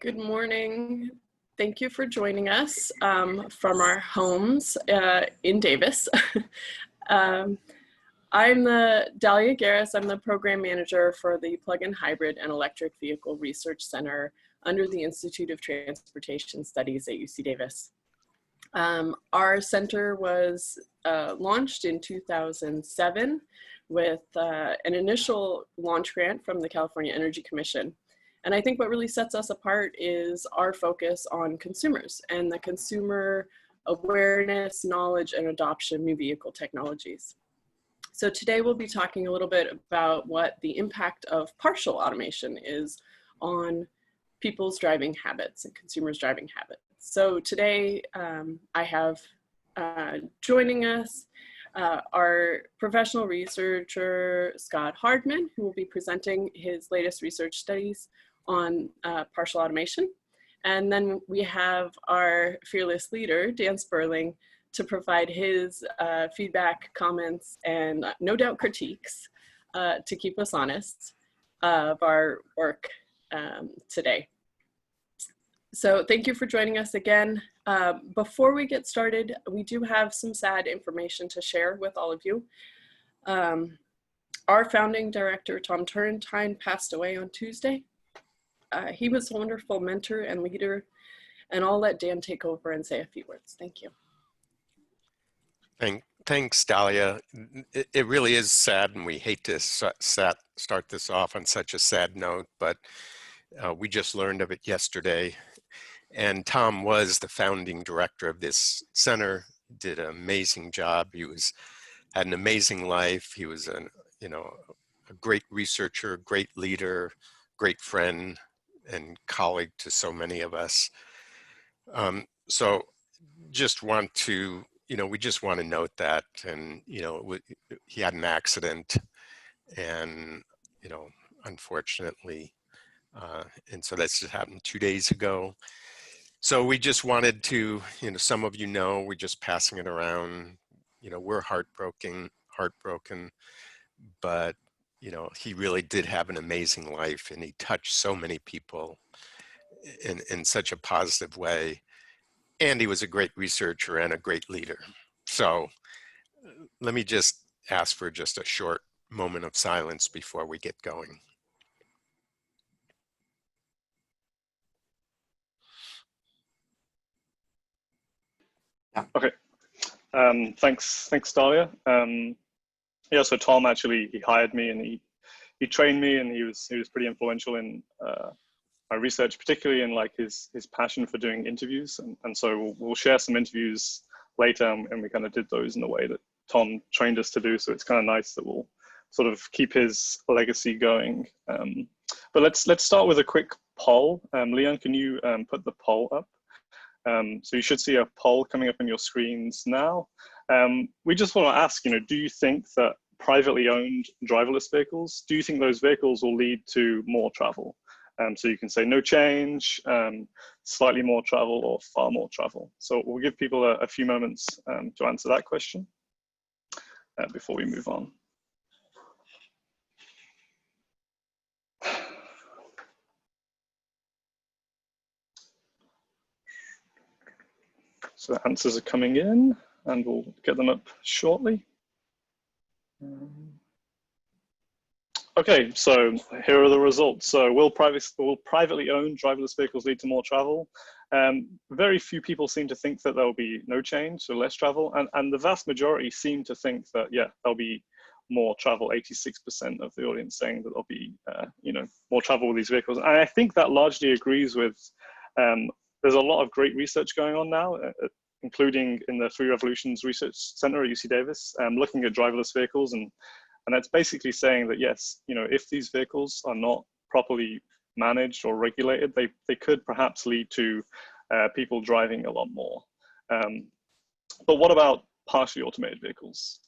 Good morning. Thank you for joining us from our homes in Davis. I'm Dahlia Garris. I'm the program manager for the Plug-in Hybrid and Electric Vehicle Research Center under the Institute of Transportation Studies at UC Davis. Our center was launched in 2007 with an initial launch grant from the California Energy Commission. And I think what really sets us apart is our focus on consumers and the consumer awareness, knowledge, and adoption of new vehicle technologies. So today we'll be talking a little bit about what the impact of partial automation is on people's driving habits and consumers' driving habits. So today I have joining us our professional researcher, Scott Hardman, who will be presenting his latest research studies on partial automation. And then we have our fearless leader, Dan Sperling, to provide his feedback, comments, and no doubt critiques to keep us honest of our work today. So thank you for joining us again. Before we get started, we do have some sad information to share with all of you. Our founding director, Tom Turrentine, passed away on Tuesday. He was a wonderful mentor and leader, and I'll let Dan take over and say a few words. Thank you. Thanks, Dahlia. It really is sad, and we hate to start this off on such a sad note, but we just learned of it yesterday. And Tom was the founding director of this center, did an amazing job. He had an amazing life. He was a great researcher, great leader, great friend, and colleague to so many of us. So just want to, we just want to note that, and, he had an accident and, unfortunately, and so that's just happened 2 days ago. So we just wanted to, some of we're just passing it around, we're heartbroken, but he really did have an amazing life, and he touched so many people in such a positive way. And he was a great researcher and a great leader. So let me just ask for just a short moment of silence before we get going. Okay. Thanks, Dahlia. Yeah, so Tom actually, he hired me and he trained me, and he was pretty influential in my research, particularly in like his passion for doing interviews. And so we'll share some interviews later, and we kind of did those in the way that Tom trained us to do. So it's kind of nice that we'll sort of keep his legacy going. But let's start with a quick poll. Leon, can you put the poll up? So you should see a poll coming up on your screens now. We just want to ask, do you think that privately owned driverless vehicles, do you think those vehicles will lead to more travel? So you can say no change, slightly more travel, or far more travel. So we'll give people a few moments to answer that question before we move on. So the answers are coming in, and we'll get them up shortly. Okay, so here are the results. So will privately owned driverless vehicles lead to more travel? Very few people seem to think that there'll be no change, so less travel. And the vast majority seem to think that, yeah, there'll be more travel, 86% of the audience saying that there'll be, more travel with these vehicles. And I think that largely agrees with, there's a lot of great research going on now, including in the Three Revolutions Research Center at UC Davis, looking at driverless vehicles. And that's basically saying that, yes, if these vehicles are not properly managed or regulated, they could perhaps lead to people driving a lot more. But what about partially automated vehicles?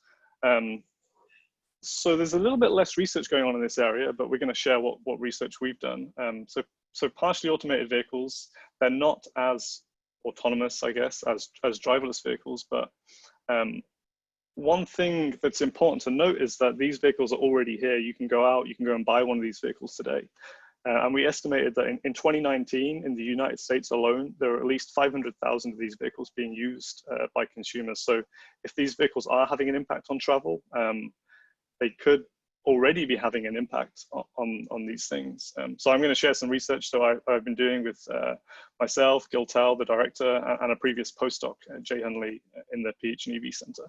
So there's a little bit less research going on in this area, but we're going to share what research we've done. So partially automated vehicles, they're not as autonomous, I guess, as driverless vehicles, but one thing that's important to note is that these vehicles are already here. You can go out, you can go and buy one of these vehicles today. And we estimated that in 2019, in the United States alone, there are at least 500,000 of these vehicles being used by consumers. So if these vehicles are having an impact on travel, they could already be having an impact on these things. So I'm going to share some research that I've been doing with myself, Gil Tal, the director, and a previous postdoc, Jay Hunley, in the PhD Center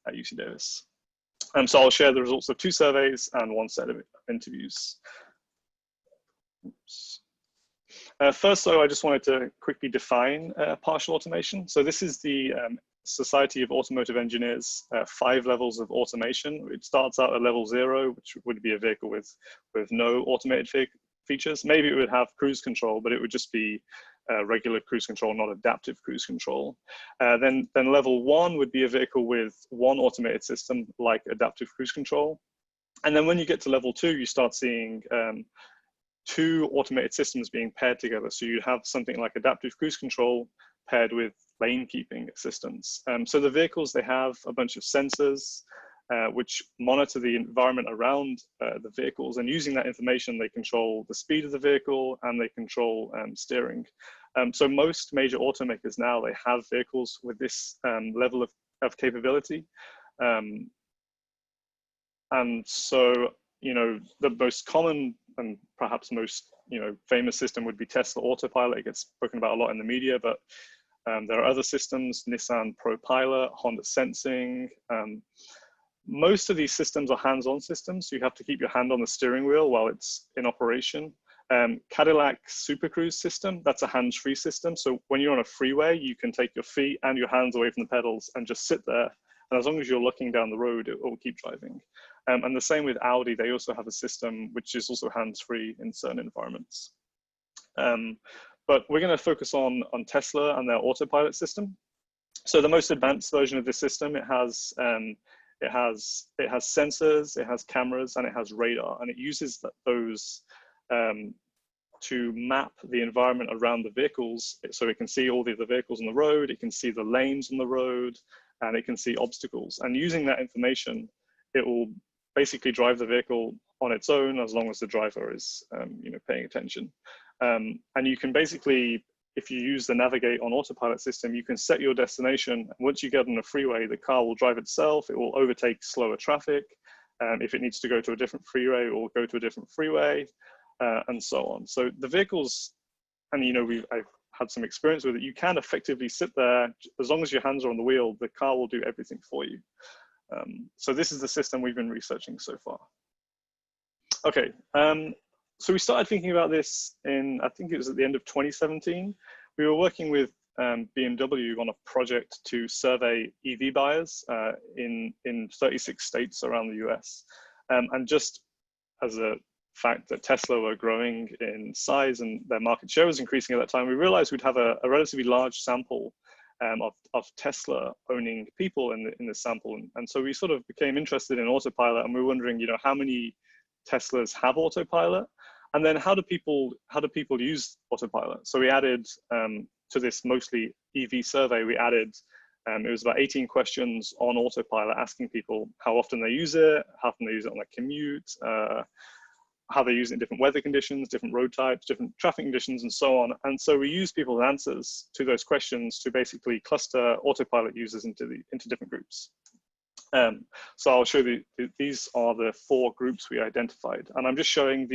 at UC Davis. So I'll share the results of 2 surveys and 1 set of interviews. First, though, I just wanted to quickly define partial automation. So this is the Society of Automotive Engineers 5 levels of automation. It starts out at level 0, which would be a vehicle with no automated features. Maybe it would have cruise control, but it would just be regular cruise control, not adaptive cruise control. Then level 1 would be a vehicle with 1 automated system, like adaptive cruise control. And then when you get to level 2, you start seeing 2 automated systems being paired together. So you have something like adaptive cruise control paired with lane keeping assistance. So the vehicles, they have a bunch of sensors which monitor the environment around the vehicles, and using that information, they control the speed of the vehicle and they control steering. So most major automakers now, they have vehicles with this level of capability. And so, you know, the most common and perhaps most, you know, famous system would be Tesla Autopilot. It gets spoken about a lot in the media, but there are other systems, Nissan ProPilot, Honda Sensing. Most of these systems are hands-on systems, so you have to keep your hand on the steering wheel while it's in operation. Cadillac Super Cruise system, that's a hands-free system. So when you're on a freeway, you can take your feet and your hands away from the pedals and just sit there. And as long as you're looking down the road, it will keep driving. And the same with Audi, they also have a system which is also hands-free in certain environments. But we're going to focus on Tesla and their autopilot system. So the most advanced version of this system, it has sensors, it has cameras, and it has radar, and it uses those to map the environment around the vehicles. So it can see all the other vehicles on the road, it can see the lanes on the road, and it can see obstacles. And using that information, it will basically drive the vehicle on its own as long as the driver is you know, paying attention. And you can basically, if you use the Navigate on Autopilot system, you can set your destination. Once you get on a freeway, the car will drive itself. It will overtake slower traffic. If it needs to go to a different freeway, it will go to a different freeway, and so on. So the vehicles, and you know, I've had some experience with it, you can effectively sit there, as long as your hands are on the wheel, the car will do everything for you. So this is the system we've been researching so far. Okay, so we started thinking about this in, I think it was at the end of 2017. We were working with BMW on a project to survey EV buyers in 36 states around the US. And just as a fact that Tesla were growing in size and their market share was increasing at that time, we realized we'd have a relatively large sample of Tesla owning people in this sample. And so we sort of became interested in autopilot, and we were wondering, you know, how many Teslas have autopilot? And then how do people use autopilot? So we added to this mostly EV survey, we added, it was about 18 questions on autopilot, asking people how often they use it, how often they use it on their commute, how they use it in different weather conditions, different road types, different traffic conditions, and so on. And so we use people's answers to those questions to basically cluster autopilot users into different groups. So I'll show you, these are the 4 groups we identified. And I'm just showing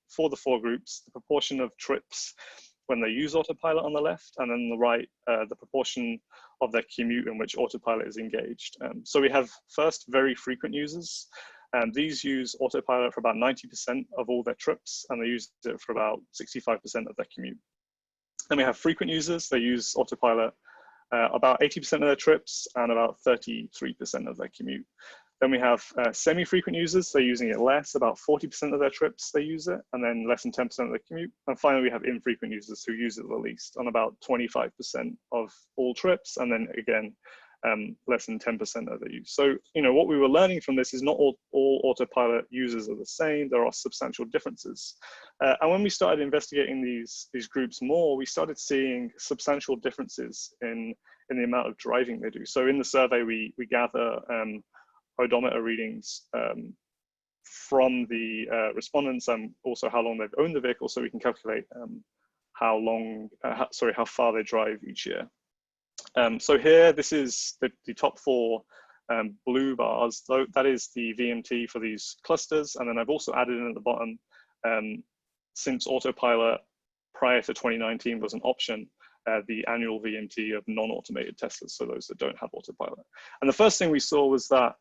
for the 4 groups, the proportion of trips when they use autopilot on the left, and then on the right, the proportion of their commute in which autopilot is engaged. So we have first very frequent users. These use autopilot for about 90% of all their trips, and they use it for about 65% of their commute. Then we have frequent users. They use autopilot about 80% of their trips and about 33% of their commute. Then we have semi-frequent users. They're using it less, about 40% of their trips they use it, and then less than 10% of their commute. And finally, we have infrequent users who use it the least, on about 25% of all trips, and then again, less than 10% of the use. So, you know, what we were learning from this is not all autopilot users are the same. There are substantial differences. And when we started investigating these groups more, we started seeing substantial differences in the amount of driving they do. So in the survey, we gather odometer readings from the respondents and also how long they've owned the vehicle, so we can calculate how far they drive each year. So here, this is the top 4 blue bars. So that is the VMT for these clusters. And then I've also added in at the bottom, since Autopilot prior to 2019 was an option, the annual VMT of non-automated Teslas, so those that don't have Autopilot. And the first thing we saw was that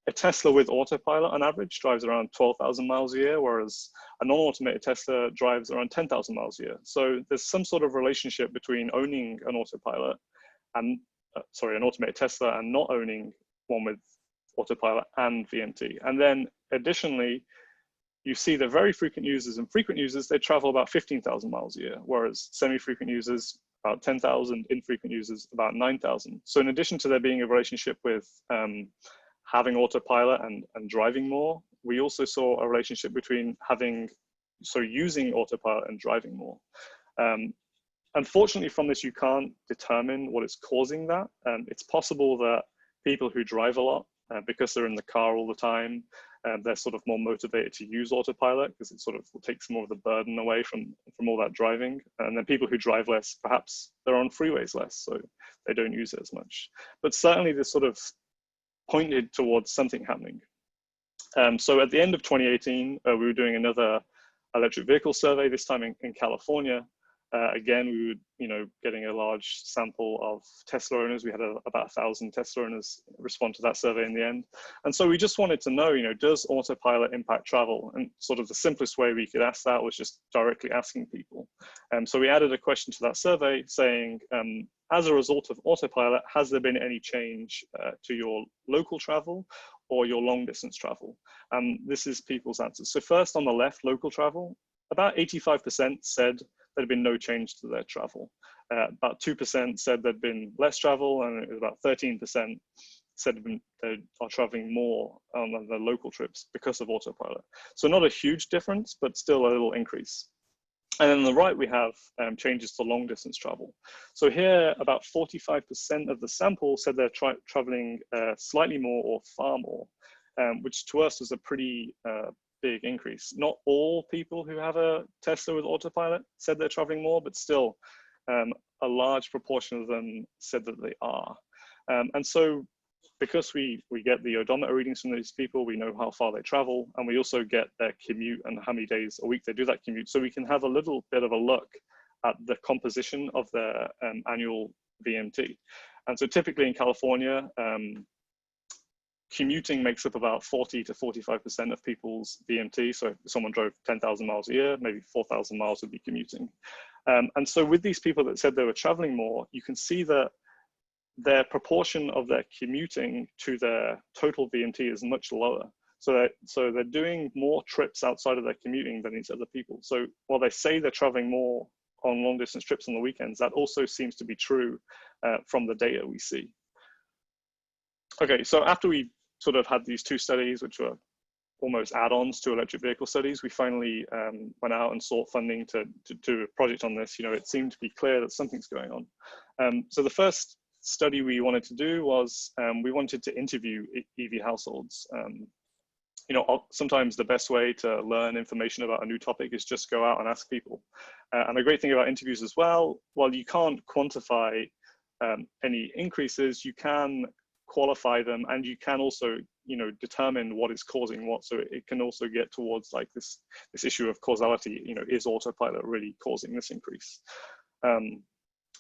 a Tesla with Autopilot on average drives around 12,000 miles a year, whereas a non-automated Tesla drives around 10,000 miles a year. So there's some sort of relationship between owning an Autopilot and, an automated Tesla and not owning one with Autopilot and VMT. And then additionally, you see that very frequent users and frequent users, they travel about 15,000 miles a year, whereas semi-frequent users, about 10,000, infrequent users, about 9,000. So in addition to there being a relationship with having Autopilot and driving more, we also saw a relationship between using Autopilot and driving more. Unfortunately, from this, you can't determine what is causing that. It's possible that people who drive a lot, because they're in the car all the time, they're sort of more motivated to use Autopilot because it sort of takes more of the burden away from all that driving. And then people who drive less, perhaps they're on freeways less, so they don't use it as much. But certainly this sort of pointed towards something happening. So at the end of 2018, we were doing another electric vehicle survey, this time in California. Again, we were, getting a large sample of Tesla owners. We had about 1,000 Tesla owners respond to that survey in the end. And so we just wanted to know, does Autopilot impact travel? And sort of the simplest way we could ask that was just directly asking people. So we added a question to that survey saying, as a result of Autopilot, has there been any change to your local travel or your long distance travel? This is people's answers. So first on the left, local travel, about 85% said there'd been no change to their travel. About 2% said there'd been less travel, and it was about 13% said they are traveling more on their local trips because of Autopilot. So not a huge difference, but still a little increase. And then on the right, we have changes to long distance travel. So here, about 45% of the sample said they're traveling slightly more or far more, which to us is a pretty big increase. Not all people who have a Tesla with Autopilot said they're traveling more, but still a large proportion of them said that they are. And so because we get the odometer readings from these people, we know how far they travel, and we also get their commute and how many days a week they do that commute. So we can have a little bit of a look at the composition of their annual VMT. And so typically in California, commuting makes up about 40 to 45% of people's VMT. So if someone drove 10,000 miles a year, maybe 4,000 miles would be commuting. And so with these people that said they were traveling more, you can see that their proportion of their commuting to their total VMT is much lower. So they're doing more trips outside of their commuting than these other people. So while they say they're traveling more on long distance trips on the weekends, that also seems to be true from the data we see. Okay, so after we sort of had these two studies, which were almost add-ons to electric vehicle studies, we finally went out and sought funding to do a project on this. It seemed to be clear that something's going on. So the first study we wanted to do was we wanted to interview EV households. Sometimes the best way to learn information about a new topic is just go out and ask people. And the great thing about interviews as well, while you can't quantify any increases, you can qualify them, and you can also determine what is causing what. So it can also get towards like this issue of causality. Is Autopilot really causing this increase?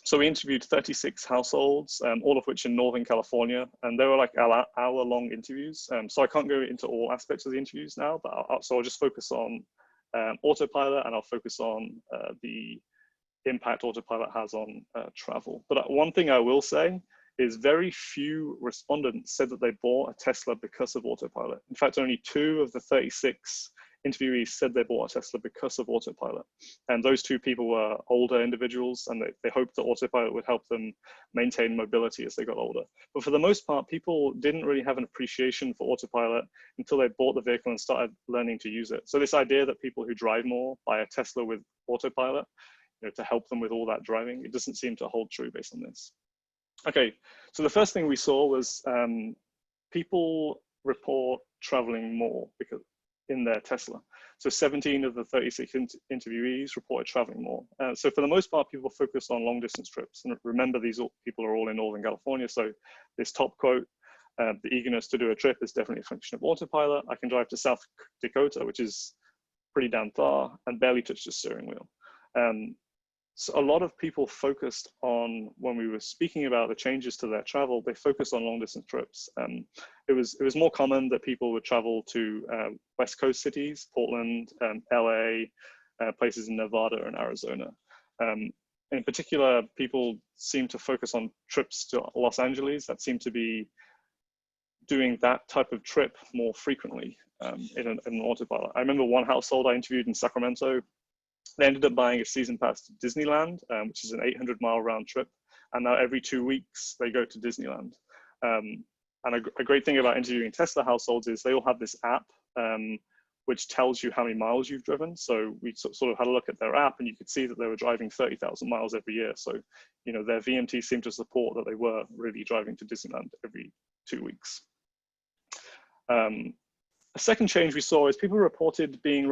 So we interviewed 36 households, all of which in Northern California, and they were like hour-long interviews. So I can't go into all aspects of the interviews now, but I'll just focus on Autopilot, and I'll focus on the impact Autopilot has on travel. But one thing I will say is very few respondents said that they bought a Tesla because of Autopilot. In fact, only 2 of the 36 interviewees said they bought a Tesla because of Autopilot. And those 2 people were older individuals, and they hoped that Autopilot would help them maintain mobility as they got older. But for the most part, people didn't really have an appreciation for Autopilot until they bought the vehicle and started learning to use it. So this idea that people who drive more buy a Tesla with Autopilot, to help them with all that driving, it doesn't seem to hold true based on this. Okay, so the first thing we saw was people report traveling more in their Tesla. So 17 of the 36 interviewees reported traveling more. So for the most part, people focus on long distance trips. And remember, these people are all in Northern California. So this top quote, the eagerness to do a trip is definitely a function of autopilot. I can drive to South Dakota, which is pretty damn far, and barely touch the steering wheel. So a lot of people focused on, when we were speaking about the changes to their travel, they focused on long distance trips. It was more common that people would travel to West Coast cities, Portland, LA, places in Nevada and Arizona. In particular, people seem to focus on trips to Los Angeles. That seemed to be doing that type of trip more frequently in an autopilot. I remember one household I interviewed in Sacramento. They ended up buying a season pass to Disneyland, which is an 800-mile round trip. And now every 2 weeks, they go to Disneyland. And a great thing about interviewing Tesla households is they all have this app, which tells you how many miles you've driven. So we sort of had a look at their app, and you could see that they were driving 30,000 miles every year. So, you know, their VMT seemed to support that they were really driving to Disneyland every 2 weeks. A second change we saw is people reported being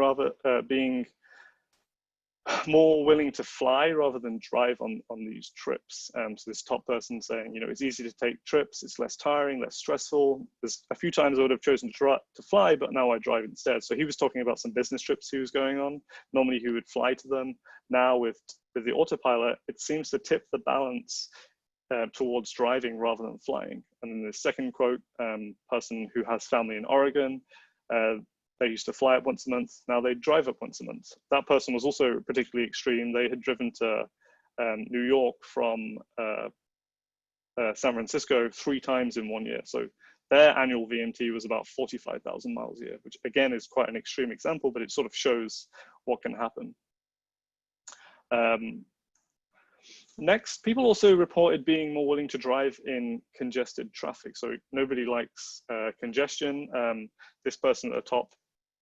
more willing to fly rather than drive on these trips. So this top person saying, you know, it's easy to take trips, it's less tiring, less stressful. There's a few times I would have chosen to fly, but now I drive instead. So he was talking about some business trips he was going on. Normally he would fly to them. Now with the autopilot, it seems to tip the balance towards driving rather than flying. And then the second quote, person who has family in Oregon, they used to fly up once a month. Now they drive up once a month. That person was also particularly extreme. They had driven to New York from San Francisco 3 times in 1 year. So their annual VMT was about 45,000 miles a year, which again is quite an extreme example, but it sort of shows what can happen. Next, people also reported being more willing to drive in congested traffic. So nobody likes congestion. This person at the top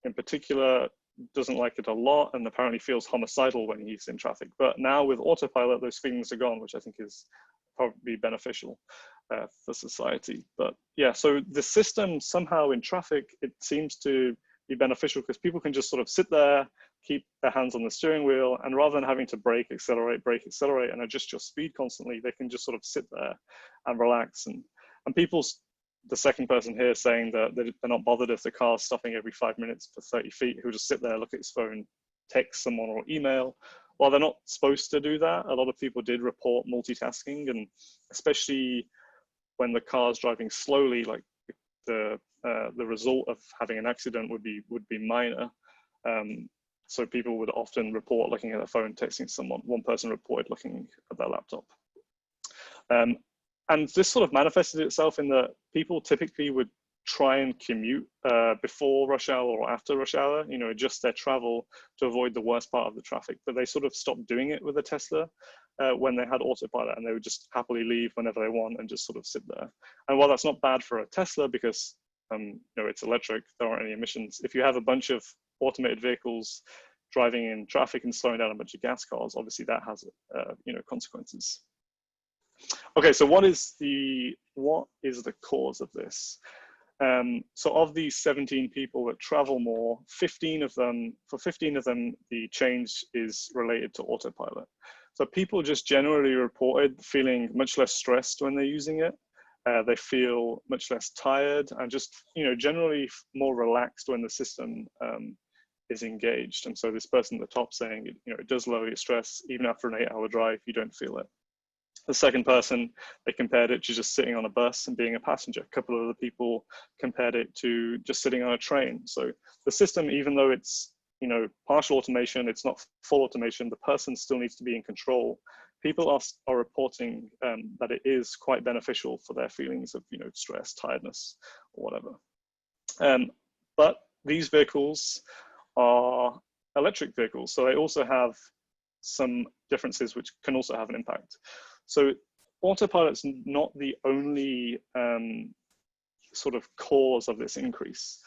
in particular doesn't like it a lot and apparently feels homicidal when he's in traffic. But now with autopilot, those feelings are gone, which I think is probably beneficial for society. But yeah, so the system somehow in traffic, it seems to be beneficial because people can just sort of sit there, keep their hands on the steering wheel, and rather than having to brake, accelerate, and adjust your speed constantly, they can just sort of sit there and relax. And the second person here saying that they're not bothered if the car's stopping every 5 minutes for 30 feet, he'll just sit there, look at his phone, text someone or email. While they're not supposed to do that, a lot of people did report multitasking, and especially when the car's driving slowly, like the result of having an accident would be minor. So people would often report looking at their phone, texting someone. One person reported looking at their laptop. And this sort of manifested itself in that people typically would try and commute before rush hour or after rush hour, you know, adjust their travel to avoid the worst part of the traffic. But they sort of stopped doing it with a Tesla when they had autopilot, and they would just happily leave whenever they want and just sort of sit there. And while that's not bad for a Tesla because you know, it's electric, there aren't any emissions. If you have a bunch of automated vehicles driving in traffic and slowing down a bunch of gas cars, obviously that has you know, consequences. Okay, so what is the cause of this? So of these 17 people that travel more, 15 of them, the change is related to autopilot. So people just generally reported feeling much less stressed when they're using it. They feel much less tired and just, you know, generally more relaxed when the system is engaged. And so this person at the top saying, you know, it does lower your stress, even after an 8-hour drive, you don't feel it. The second person, they compared it to just sitting on a bus and being a passenger. A couple of other people compared it to just sitting on a train. So the system, even though it's, you know, partial automation, it's not full automation, the person still needs to be in control. People are reporting that it is quite beneficial for their feelings of, you know, stress, tiredness, or whatever. But these vehicles are electric vehicles, so they also have some differences which can also have an impact. So autopilot's not the only sort of cause of this increase.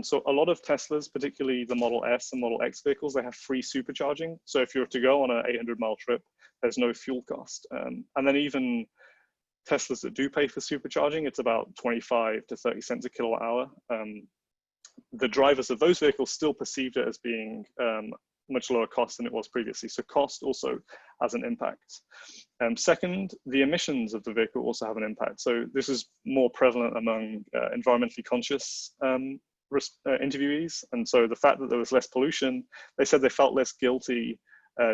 So a lot of Teslas, particularly the Model S and Model X vehicles, they have free supercharging. So if you're to go on an 800-mile trip, there's no fuel cost. And then even Teslas that do pay for supercharging, it's about 25 to 30 cents a kilowatt hour. the drivers of those vehicles still perceived it as being much lower cost than it was previously. So cost also has an impact. Second, the emissions of the vehicle also have an impact. So this is more prevalent among environmentally conscious interviewees. And so the fact that there was less pollution, they said they felt less guilty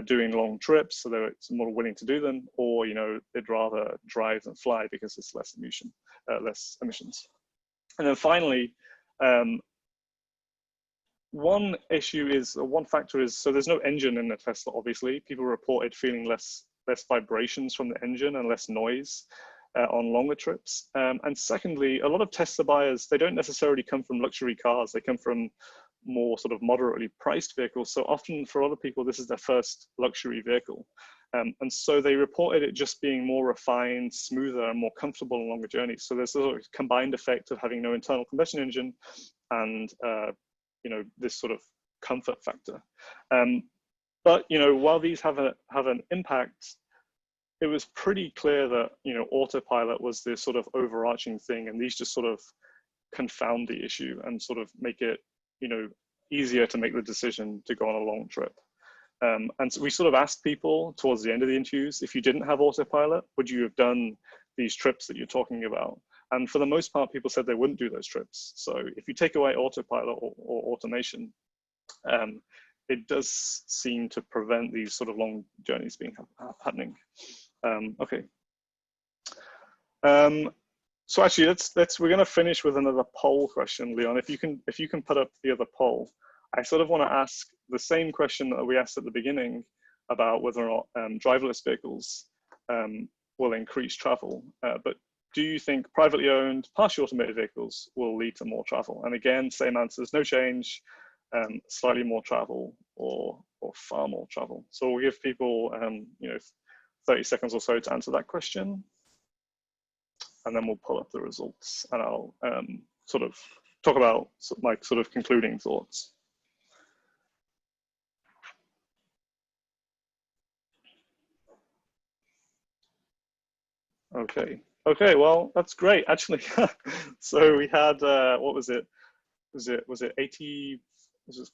doing long trips, so they're more willing to do them, or they'd rather drive than fly because it's less emissions. And then finally, one factor is, so there's no engine in the Tesla, obviously. People reported feeling less vibrations from the engine and less noise on longer trips. And secondly, a lot of Tesla buyers, they don't necessarily come from luxury cars. They come from more sort of moderately priced vehicles. So often for a lot of people, this is their first luxury vehicle. And so they reported it just being more refined, smoother, and more comfortable on longer journeys. So there's a sort of combined effect of having no internal combustion engine and this sort of comfort factor. But while these have an impact, it was pretty clear that autopilot was this sort of overarching thing, and these just sort of confound the issue and sort of make it easier to make the decision to go on a long trip. And so we sort of asked people towards the end of the interviews, if you didn't have autopilot, would you have done these trips that you're talking about? And for the most part, people said they wouldn't do those trips. So if you take away autopilot or automation, it does seem to prevent these sort of long journeys being happening. Okay. So actually, we're going to finish with another poll question, Leon. If you can put up the other poll, I sort of want to ask the same question that we asked at the beginning about whether or not driverless vehicles will increase travel. But do you think privately owned, partially automated vehicles will lead to more travel? And again, same answers, no change, slightly more travel, or far more travel. So we'll give people 30 seconds or so to answer that question, and then we'll pull up the results, and I'll sort of talk about my sort of concluding thoughts. Okay, well, that's great, actually. So we had, what was it? Was it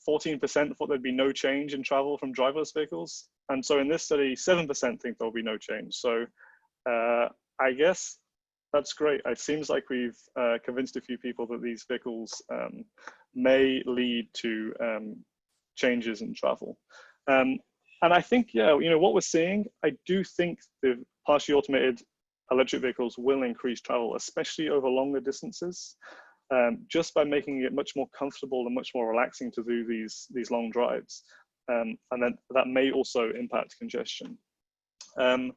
14% thought there'd be no change in travel from driverless vehicles? And so in this study, 7% think there'll be no change. So I guess that's great. It seems like we've convinced a few people that these vehicles may lead to changes in travel. And I think, what we're seeing, I do think the partially automated electric vehicles will increase travel, especially over longer distances, just by making it much more comfortable and much more relaxing to do these long drives. And then that may also impact congestion. And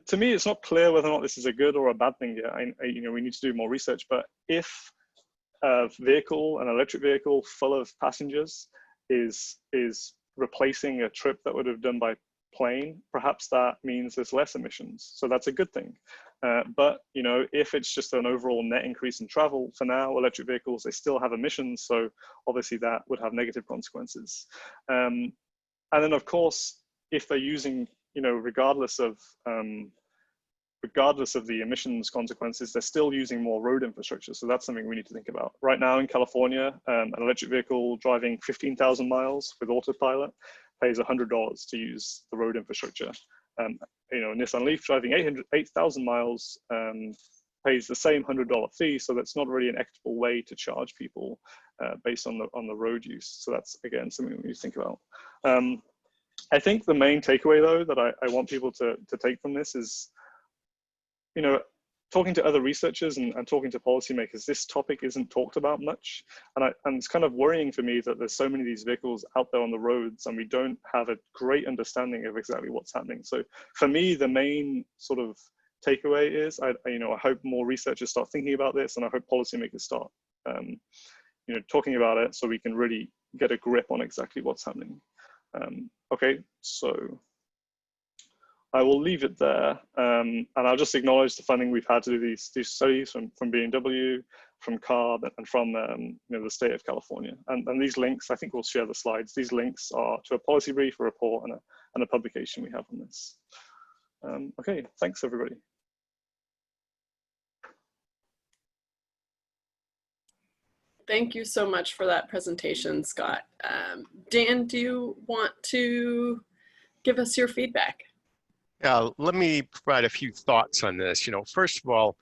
to me, it's not clear whether or not this is a good or a bad thing yet. We need to do more research, but if a vehicle, an electric vehicle full of passengers is replacing a trip that would have done by plane, perhaps that means there's less emissions. So that's a good thing. But if it's just an overall net increase in travel, for now, electric vehicles, they still have emissions. So obviously that would have negative consequences. And then of course, if they're using, regardless of the emissions consequences, they're still using more road infrastructure. So that's something we need to think about. Right now in California, an electric vehicle driving 15,000 miles with autopilot pays $100 to use the road infrastructure. A Nissan Leaf driving 8,000 miles pays the same $100 fee. So that's not really an equitable way to charge people based on the road use. So that's, again, something we need to think about. I think the main takeaway, though, that I want people to take from this is, talking to other researchers and talking to policymakers, this topic isn't talked about much. And it's kind of worrying for me that there's so many of these vehicles out there on the roads and we don't have a great understanding of exactly what's happening. So for me, the main sort of takeaway is, I hope more researchers start thinking about this, and I hope policymakers start, talking about it so we can really get a grip on exactly what's happening. Okay, so I will leave it there, and I'll just acknowledge the funding we've had to do these studies from BMW, from CARB, and from the state of California. And these links, I think we'll share the slides. These links are to a policy brief, a report, and a publication we have on this. Okay, thanks everybody. Thank you so much for that presentation, Scott. Dan, do you want to give us your feedback? Yeah, let me provide a few thoughts on this. First of all,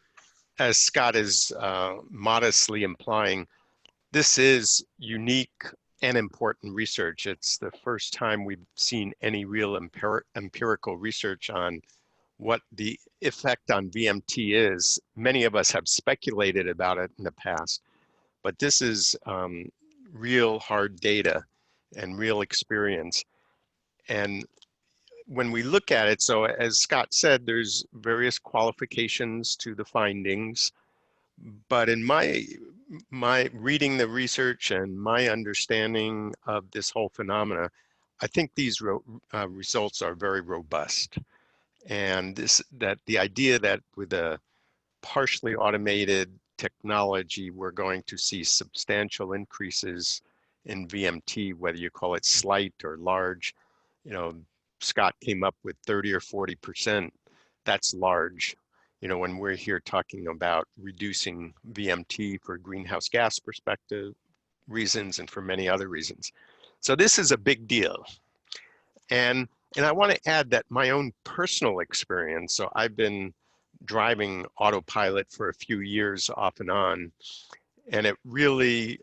as Scott is modestly implying, this is unique and important research. It's the first time we've seen any real empirical research on what the effect on VMT is. Many of us have speculated about it in the past, but this is real hard data and real experience. And when we look at it, so as Scott said, there's various qualifications to the findings, but in my reading the research and my understanding of this whole phenomena, I think these results are very robust. And that the idea that with a partially automated technology, we're going to see substantial increases in VMT, whether you call it slight or large. Scott came up with 30 or 40%. That's large. When we're here talking about reducing VMT for greenhouse gas perspective reasons and for many other reasons. So this is a big deal. And I want to add that my own personal experience, so I've been driving autopilot for a few years off and on, and it really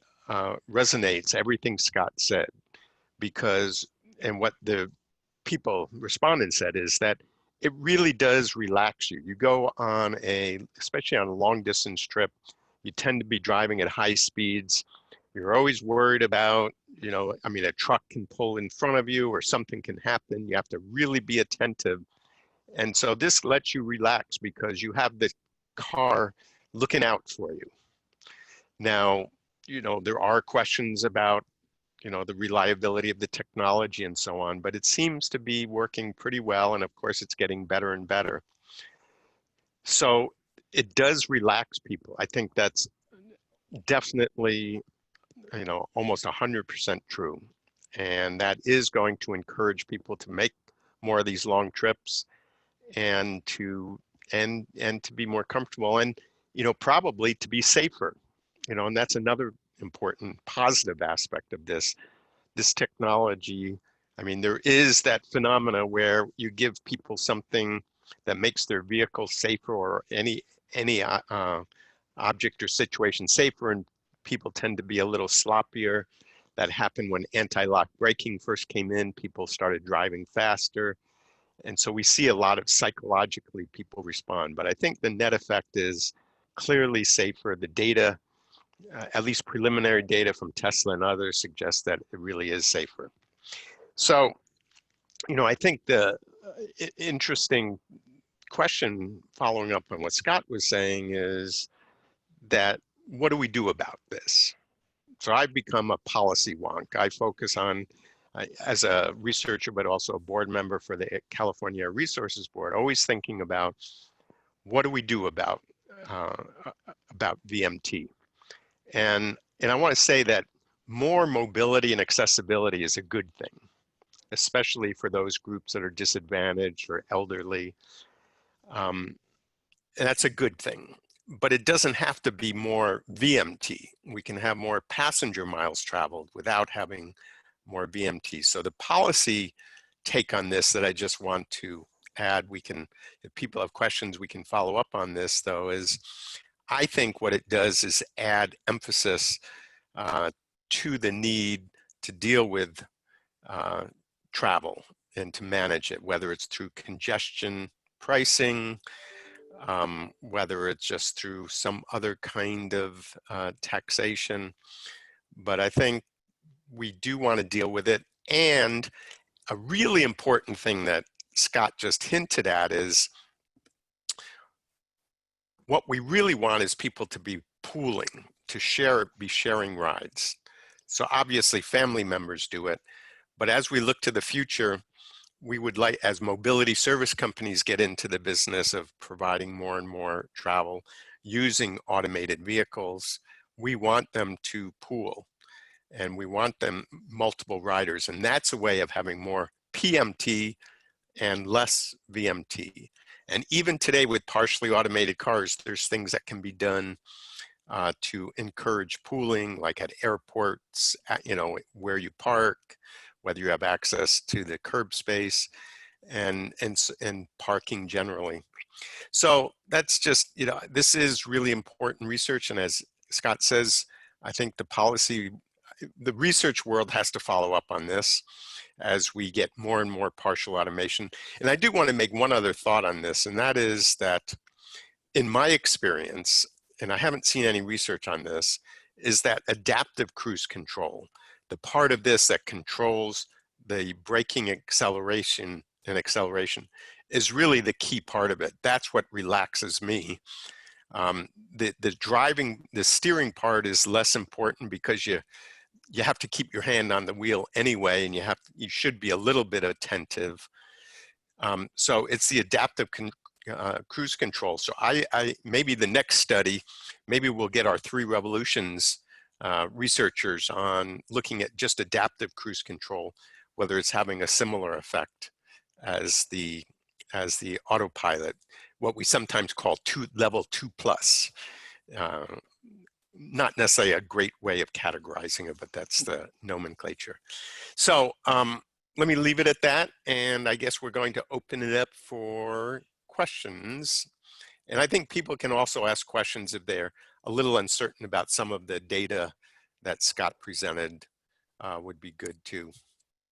resonates, everything Scott said, because, and what the respondents said is that it really does relax you. You go on especially on a long distance trip, you tend to be driving at high speeds. You're always worried about, a truck can pull in front of you or something can happen. You have to really be attentive. And so this lets you relax because you have the car looking out for you. Now, there are questions about, the reliability of the technology and so on, but it seems to be working pretty well. And of course, it's getting better and better. So it does relax people. I think that's definitely, almost 100% true. And that is going to encourage people to make more of these long trips and to be more comfortable and, probably to be safer, and that's another important positive aspect of this technology. I mean, there is that phenomena where you give people something that makes their vehicle safer or any object or situation safer, and people tend to be a little sloppier. That happened when anti-lock braking first came in. People started driving faster. And so we see a lot of psychologically people respond. But I think the net effect is clearly safer. The data, at least preliminary data from Tesla and others, suggests that it really is safer. So, I think the interesting question following up on what Scott was saying is that what do we do about this? So I've become a policy wonk. I focus on, as a researcher, but also a board member for the California Resources Board, always thinking about what do we do about VMT. And I want to say that more mobility and accessibility is a good thing, especially for those groups that are disadvantaged or elderly. And that's a good thing. But it doesn't have to be more VMT. We can have more passenger miles traveled without having more VMT. So the policy take on this that I just want to add, if people have questions, we can follow up on this, though, is I think what it does is add emphasis to the need to deal with travel and to manage it, whether it's through congestion pricing, whether it's just through some other kind of taxation. But I think we do want to deal with it. And a really important thing that Scott just hinted at is what we really want is people to be pooling, to be sharing rides. So obviously family members do it, but as we look to the future, we would like, as mobility service companies get into the business of providing more and more travel using automated vehicles, we want them to pool and we want them multiple riders. And that's a way of having more PMT and less VMT. And even today with partially automated cars, there's things that can be done to encourage pooling, like at airports, you know, where you park, whether you have access to the curb space, and parking generally. So that's just, you know, this is really important research. And as Scott says, I think the research world has to follow up on this as we get more and more partial automation. And I do want to make one other thought on this, and that is that in my experience, and I haven't seen any research on this, is that adaptive cruise control, the part of this that controls the braking acceleration and acceleration, is really the key part of it. That's what relaxes me. The steering part is less important because you have to keep your hand on the wheel anyway, and you should be a little bit attentive. So it's the adaptive cruise control. So I maybe the next study, maybe we'll get our 3 Revolutions researchers on looking at just adaptive cruise control, whether it's having a similar effect as the autopilot, what we sometimes call level 2+. Not necessarily a great way of categorizing it, but that's the nomenclature. So let me leave it at that, and I guess we're going to open it up for questions. And I think people can also ask questions if they're a little uncertain about some of the data that Scott presented, would be good too.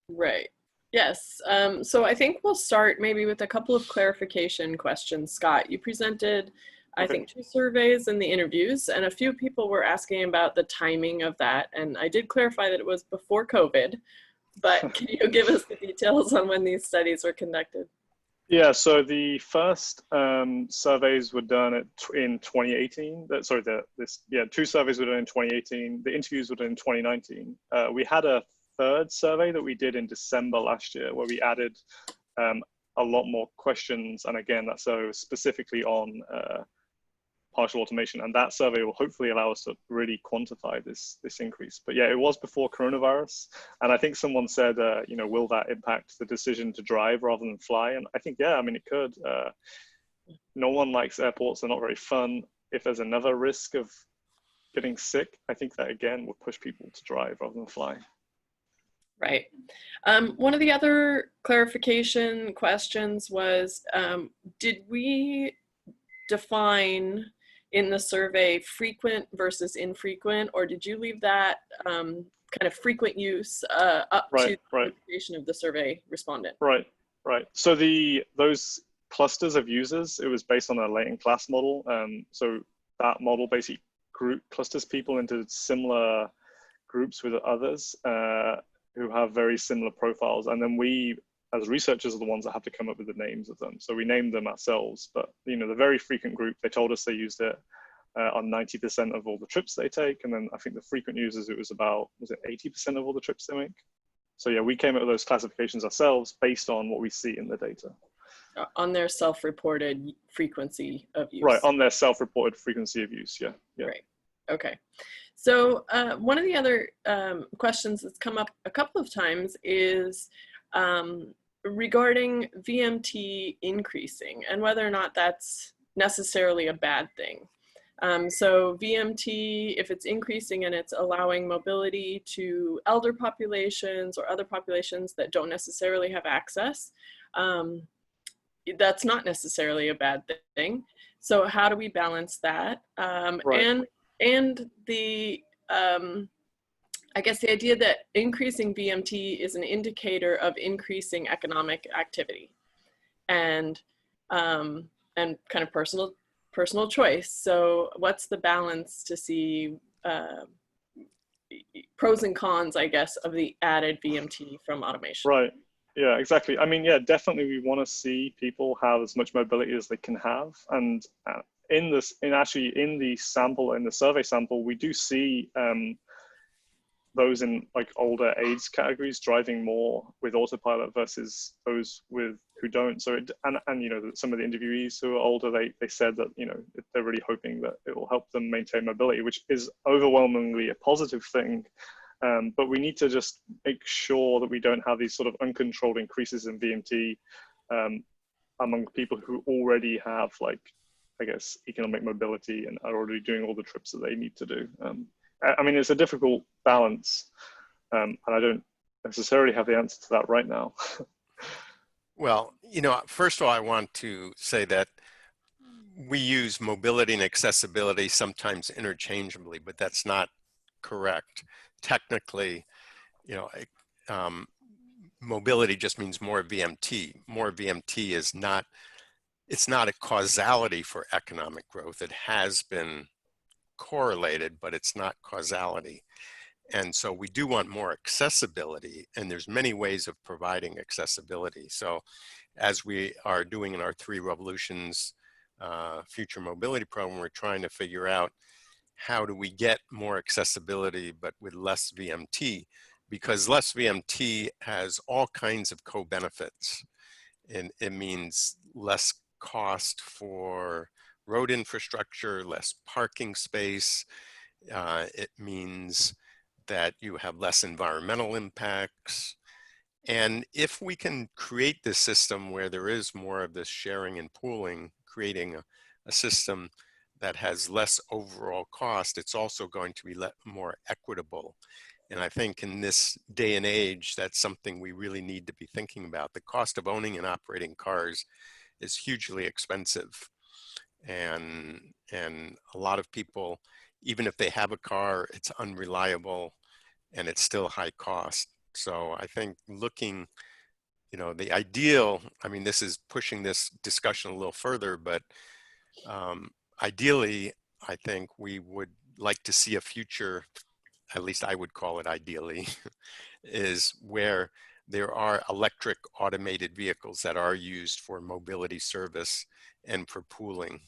Right. Yes. So I think we'll start maybe with a couple of clarification questions. Scott, you presented, I think, 2 surveys in the interviews, and a few people were asking about the timing of that. And I did clarify that it was before COVID, but can you give us the details on when these studies were conducted? Yeah, so the first surveys were done in 2018. 2 surveys were done in 2018. The interviews were done in 2019. We had a 3rd survey that we did in December last year, where we added a lot more questions. And again, that's so specifically on partial automation. And that survey will hopefully allow us to really quantify this increase. But yeah, it was before coronavirus. And I think someone said, you know, will that impact the decision to drive rather than fly? And I think, yeah, I mean, it could. No one likes airports. They're not very fun. If there's another risk of getting sick, I think that, again, would push people to drive rather than fly. Right. One of the other clarification questions was, did we define in the survey frequent versus infrequent, or did you leave that kind of frequent use up to the creation of the survey respondent? Right. So those clusters of users, it was based on a latent class model. So that model basically clusters people into similar groups with others who have very similar profiles. And then we, as researchers, are the ones that have to come up with the names of them. So we named them ourselves, but you know, the very frequent group, they told us they used it on 90% of all the trips they take. And then I think the frequent users, it was about, was it 80% of all the trips they make? So yeah, we came up with those classifications ourselves based on what we see in the data. On their self-reported frequency of use. Right, on their self-reported frequency of use, yeah. Right, okay. So one of the other questions that's come up a couple of times is regarding VMT increasing and whether or not that's necessarily a bad thing. So VMT, if it's increasing and it's allowing mobility to elder populations or other populations that don't necessarily have access, that's not necessarily a bad thing. So how do we balance that? And the, I guess the idea that increasing VMT is an indicator of increasing economic activity and kind of personal choice. So what's the balance to see pros and cons, I guess, of the added VMT from automation? Right. Yeah, exactly. I mean, yeah, definitely we want to see people have as much mobility as they can have. And in the survey sample, we do see those in like older age categories driving more with autopilot versus those who don't. So and you know, some of the interviewees who are older, they said that, you know, they're really hoping that it will help them maintain mobility, which is overwhelmingly a positive thing. But we need to just make sure that we don't have these sort of uncontrolled increases in VMT among people who already have like I guess, economic mobility and are already doing all the trips that they need to do. I mean, it's a difficult balance, and I don't necessarily have the answer to that right now. Well, first of all, I want to say that we use mobility and accessibility sometimes interchangeably, but that's not correct. Technically, mobility just means more VMT. More VMT is not, it's not a causality for economic growth. It has been correlated, but it's not causality. And so we do want more accessibility, and there's many ways of providing accessibility. So as we are doing in our 3 Revolutions future mobility program, we're trying to figure out how do we get more accessibility but with less VMT, because less VMT has all kinds of co-benefits. And it means less cost for road infrastructure, less parking space. It means that you have less environmental impacts. And if we can create this system where there is more of this sharing and pooling, creating a system that has less overall cost, it's also going to be more equitable. And I think in this day and age, that's something we really need to be thinking about. The cost of owning and operating cars is hugely expensive. And a lot of people, even if they have a car, it's unreliable and it's still high cost. So I think looking, the ideal, I mean, this is pushing this discussion a little further, but ideally, I think we would like to see a future, at least I would call it ideally, is where there are electric automated vehicles that are used for mobility service and for pooling.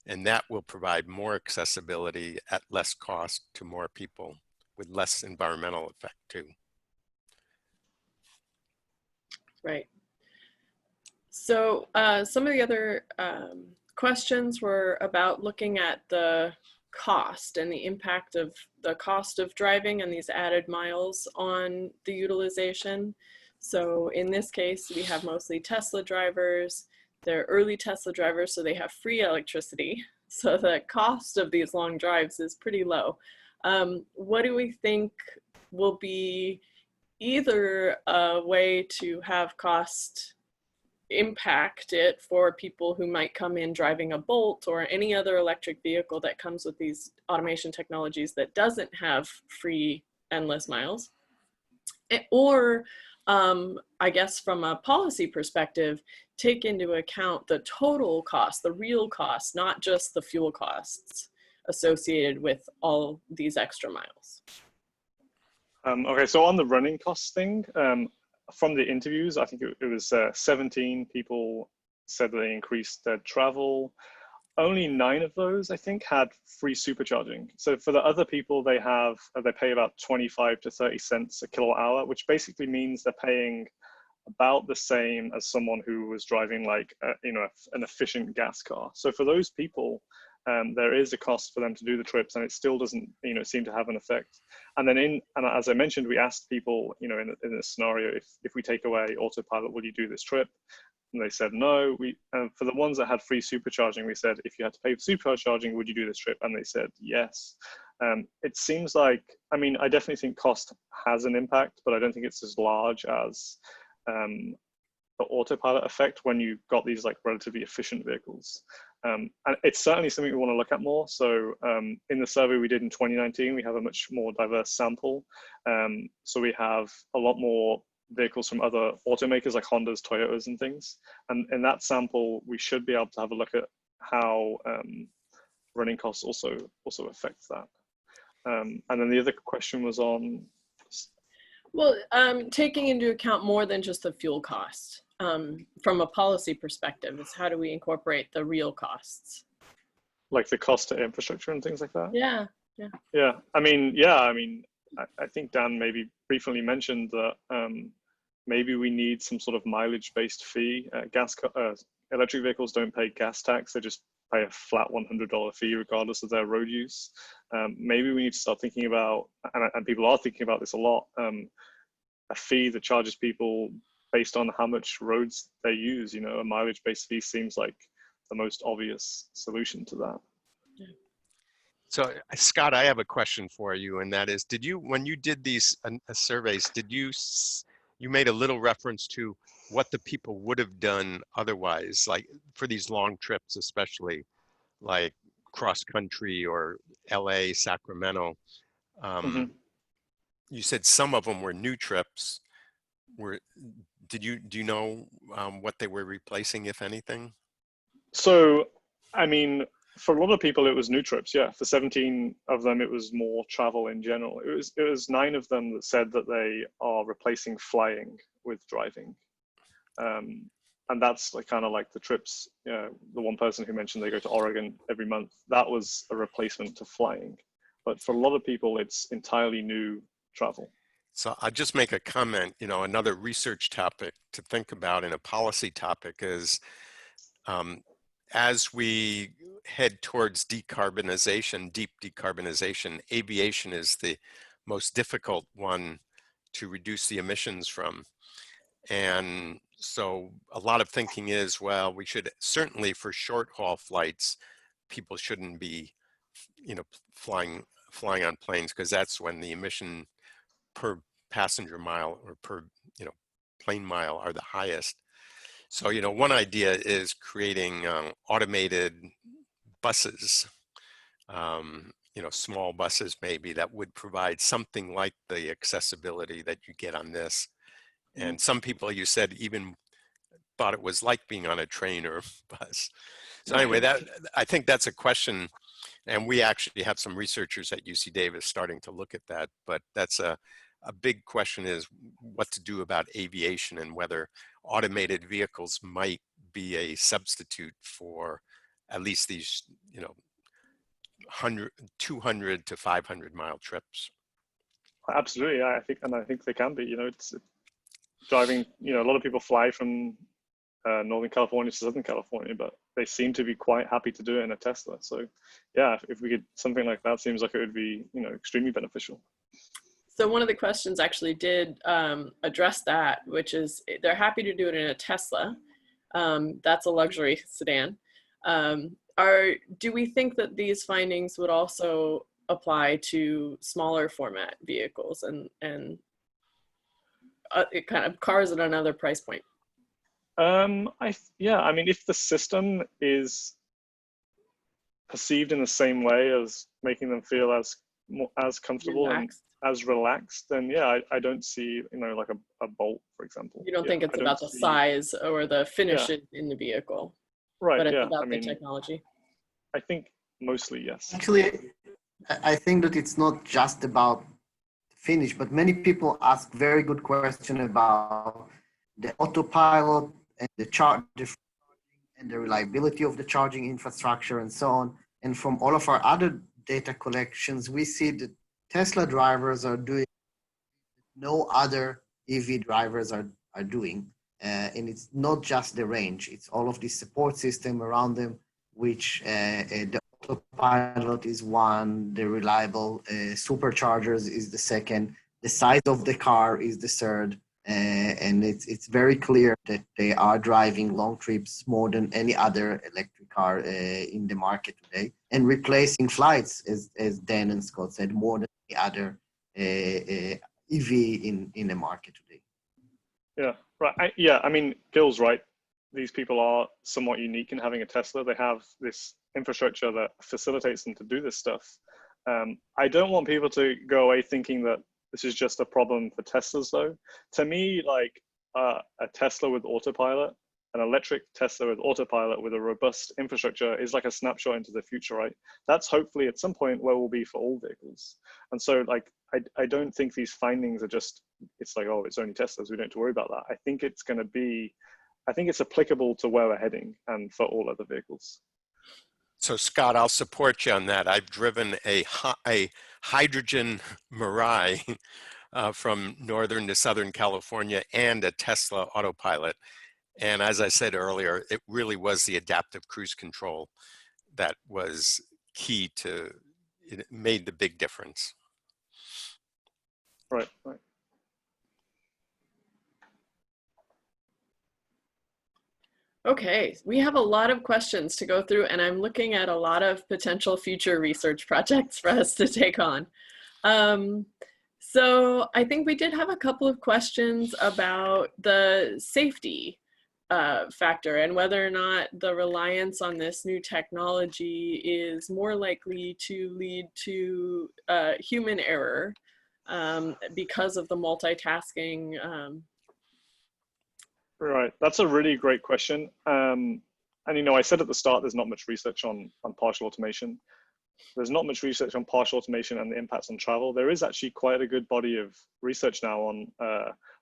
And that will provide more accessibility at less cost to more people with less environmental effect too. Right. So some of the other questions were about looking at the cost and the impact of the cost of driving and these added miles on the utilization. So in this case, we have mostly Tesla drivers. They're early Tesla drivers, so they have free electricity. So the cost of these long drives is pretty low. What do we think will be either a way to have cost impact it for people who might come in driving a Bolt or any other electric vehicle that comes with these automation technologies that doesn't have free endless miles? Or I guess from a policy perspective, take into account the total cost, the real cost, not just the fuel costs associated with all these extra miles. Okay, so on the running costs thing, from the interviews, I think it was 17 people said that they increased their travel. Only 9 of those, I think, had free supercharging. So for the other people, they pay about 25 to 30 cents a kilowatt hour, which basically means they're paying about the same as someone who was driving like an efficient gas car. So for those people, there is a cost for them to do the trips, and it still doesn't seem to have an effect. And then as I mentioned, we asked people in this scenario, if we take away autopilot, will you do this trip? And they said no. For the ones that had free supercharging, we said, if you had to pay for supercharging, would you do this trip? And they said yes. It seems like, I mean, I definitely think cost has an impact, but I don't think it's as large as the autopilot effect when you've got these like relatively efficient vehicles. And it's certainly something we want to look at more. So in the survey we did in 2019, we have a much more diverse sample. So we have a lot more vehicles from other automakers like Hondas, Toyotas and things. And in that sample, we should be able to have a look at how running costs also affects that. And then the other question was on... Well, taking into account more than just the fuel cost, from a policy perspective, is how do we incorporate the real costs? Like the cost to infrastructure and things like that? Yeah. I mean, I think Dan maybe briefly mentioned that maybe we need some sort of mileage-based fee. Electric vehicles don't pay gas tax; they just pay a flat $100 fee regardless of their road use. Maybe we need to start thinking about, and people are thinking about this a lot, a fee that charges people based on how much roads they use. A mileage-based fee seems like the most obvious solution to that. So Scott, I have a question for you, and that is, did you, when you did these surveys, did you, you made a little reference to what the people would have done otherwise, like for these long trips, especially like cross country or LA, Sacramento? You said some of them were new trips. Do you know what they were replacing, if anything? So, I mean, for a lot of people, it was new trips. Yeah, for 17 of them, it was more travel in general. It was 9 of them that said that they are replacing flying with driving, and that's like kind of like the trips. The one person who mentioned they go to Oregon every month, that was a replacement to flying. But for a lot of people, it's entirely new travel. So I'll just make a comment. You know, another research topic to think about and a policy topic is, as we head towards decarbonization, deep decarbonization, aviation is the most difficult one to reduce the emissions from. And so a lot of thinking is, well, we should certainly, for short haul flights, people shouldn't be, you know, flying on planes, because that's when the emission per passenger mile or per, you know, plane mile are the highest. So, you know, one idea is creating automated buses, you know, small buses maybe that would provide something like the accessibility that you get on this. And some people, you said, even thought it was like being on a train or bus. So anyway, that, I think that's a question, and we actually have some researchers at UC Davis starting to look at that, but that's a big question, is what to do about aviation and whether automated vehicles might be a substitute for at least these, you know, 200 to 500 mile trips. Absolutely, I think they can be. You know, it's driving. You know, a lot of people fly from Northern California to Southern California, but they seem to be quite happy to do it in a Tesla. So, yeah, if we could, something like that seems like it would be, you know, extremely beneficial. So one of the questions actually did address that, which is they're happy to do it in a Tesla. That's a luxury sedan. Do we think that these findings would also apply to smaller format vehicles and kind of cars at another price point? Yeah, I mean, if the system is perceived in the same way as making them feel as comfortable Relaxed. and as relaxed, then yeah, I don't see, you know, like a Bolt, for example. You don't think it's about the size or the finish in the vehicle, right? But it's yeah, about I mean, the technology. I think mostly yes. Actually, I think that it's not just about finish, but many people ask very good question about the autopilot and the charge and the reliability of the charging infrastructure and so on. And from all of our other data collections, we see that Tesla drivers are doing no other EV drivers are doing. And it's not just the range, it's all of the support system around them, which the autopilot is one, the reliable superchargers is the second, the size of the car is the third. And it's very clear that they are driving long trips more than any other electric car in the market today, and replacing flights, as Dan and Scott said, more than the other EV in the market today. Yeah, right. I mean, Gil's right. These people are somewhat unique in having a Tesla. They have this infrastructure that facilitates them to do this stuff. I don't want people to go away thinking that this is just a problem for Teslas, though. To me, like a Tesla with autopilot, an electric Tesla with autopilot with a robust infrastructure is like a snapshot into the future, right? That's hopefully at some point where we'll be for all vehicles. And so, like, I don't think these findings are just, it's like, oh, it's only Teslas, we don't have to worry about that. I think it's going to be, I think it's applicable to where we're heading and for all other vehicles. So Scott, I'll support you on that. I've driven a hydrogen Mirai from Northern to Southern California and a Tesla Autopilot. And as I said earlier, it really was the adaptive cruise control that was key to, it made the big difference. Right. Okay, we have a lot of questions to go through, and I'm looking at a lot of potential future research projects for us to take on. So I think we did have a couple of questions about the safety factor and whether or not the reliance on this new technology is more likely to lead to human error because of the multitasking. Right, that's a really great question. And I said at the start, there's not much research on partial automation. There's not much research on partial automation and the impacts on travel. There is actually quite a good body of research now on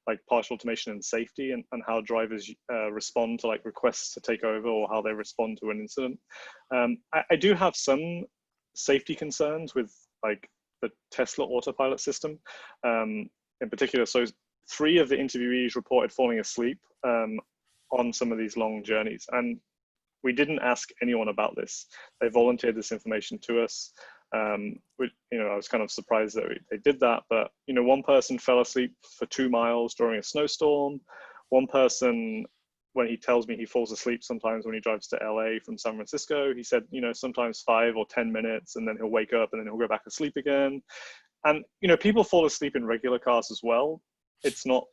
like partial automation and safety and how drivers respond to like requests to take over or how they respond to an incident. I do have some safety concerns with like the Tesla Autopilot system in particular. So 3 of the interviewees reported falling asleep on some of these long journeys. And we didn't ask anyone about this. They volunteered this information to us. Which, I was kind of surprised that they did that. But, one person fell asleep for 2 miles during a snowstorm. One person, when he tells me he falls asleep sometimes when he drives to LA from San Francisco, he said, sometimes 5 or 10 minutes, and then he'll wake up and then he'll go back to sleep again. And, people fall asleep in regular cars as well. It's not,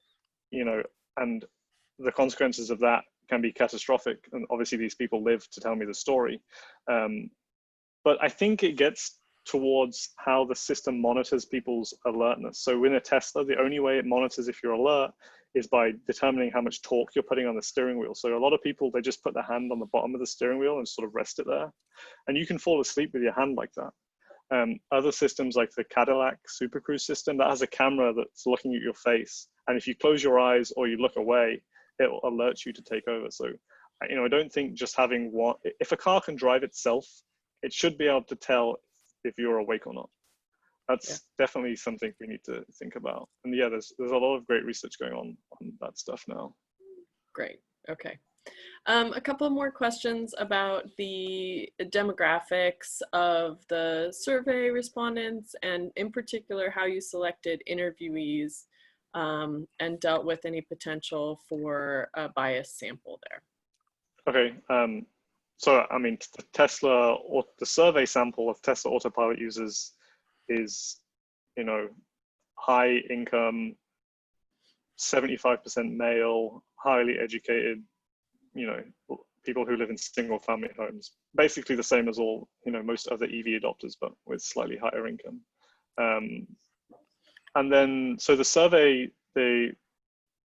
and the consequences of that can be catastrophic. And obviously these people live to tell me the story. But I think it gets towards how the system monitors people's alertness. So in a Tesla, the only way it monitors if you're alert is by determining how much torque you're putting on the steering wheel. So a lot of people, they just put their hand on the bottom of the steering wheel and sort of rest it there. And you can fall asleep with your hand like that. Other systems like the Cadillac Super Cruise system, that has a camera that's looking at your face. And if you close your eyes or you look away, it will alert you to take over. So, I don't think just having one, if a car can drive itself, it should be able to tell if you're awake or not. That's definitely something we need to think about. And yeah, there's a lot of great research going on that stuff now. Great, okay. A couple more questions about the demographics of the survey respondents and in particular how you selected interviewees and dealt with any potential for a biased sample there. Okay, so I mean, the Tesla or the survey sample of Tesla Autopilot users is, high income, 75% male, highly educated, people who live in single family homes, basically the same as all, most other EV adopters, but with slightly higher income. And then, so the survey, the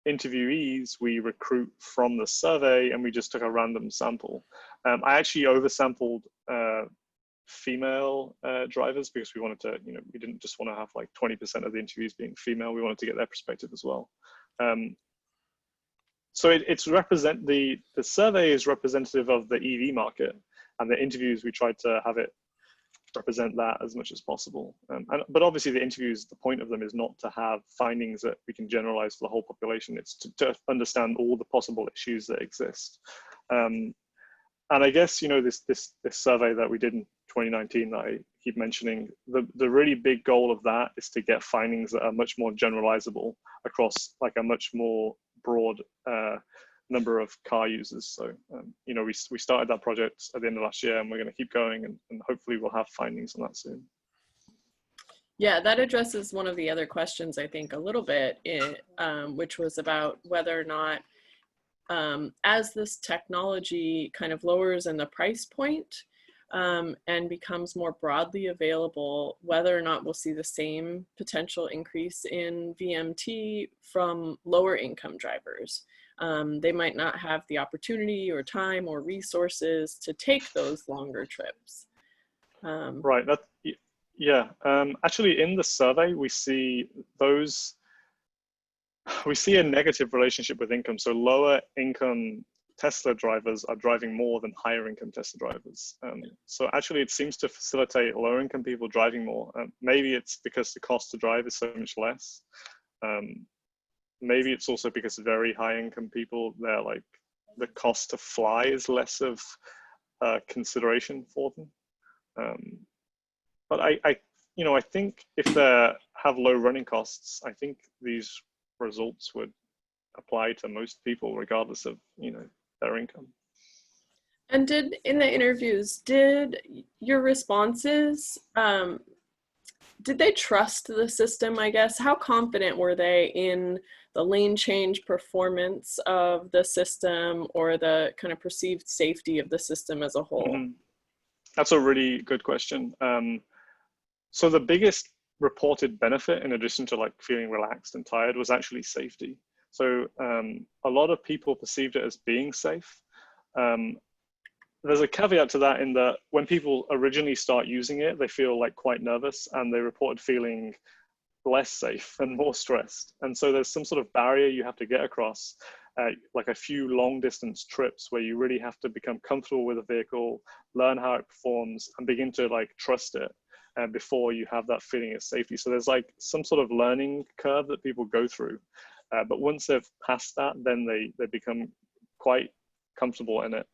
interviewees, we recruit from the survey and we just took a random sample. I actually oversampled female drivers because we wanted to, we didn't just want to have like 20% of the interviews being female. We wanted to get their perspective as well. So it's the survey is representative of the EV market, and the interviews, we tried to have it represent that as much as possible. But obviously the interviews, the point of them is not to have findings that we can generalize for the whole population. It's to understand all the possible issues that exist. And I guess, this survey that we did in 2019 that I keep mentioning, the really big goal of that is to get findings that are much more generalizable across like a much more broad number of car users. So, we started that project at the end of last year and we're going to keep going and hopefully we'll have findings on that soon. Yeah, that addresses one of the other questions, I think, a little bit, which was about whether or not as this technology kind of lowers in the price point and becomes more broadly available, whether or not we'll see the same potential increase in VMT from lower income drivers. They might not have the opportunity or time or resources to take those longer trips. Right, actually in the survey, we see a negative relationship with income. So lower income Tesla drivers are driving more than higher income Tesla drivers. So actually it seems to facilitate lower income people driving more. Maybe it's because the cost to drive is so much less. Maybe it's also because very high income people, they're like, the cost to fly is less of a consideration for them. But I think if they have low running costs, I think these results would apply to most people regardless of, their income. And in the interviews, did your responses, did they trust the system, I guess? How confident were they in the lane change performance of the system or the kind of perceived safety of the system as a whole? Mm-hmm. That's a really good question. So the biggest reported benefit, in addition to like feeling relaxed and tired, was actually safety. So a lot of people perceived it as being safe. There's a caveat to that in that when people originally start using it, they feel like quite nervous and they reported feeling less safe and more stressed. And so there's some sort of barrier you have to get across, like a few long distance trips where you really have to become comfortable with a vehicle, learn how it performs, and begin to like trust it before you have that feeling of safety. So there's like some sort of learning curve that people go through. But once they've passed that, then they become quite comfortable in it.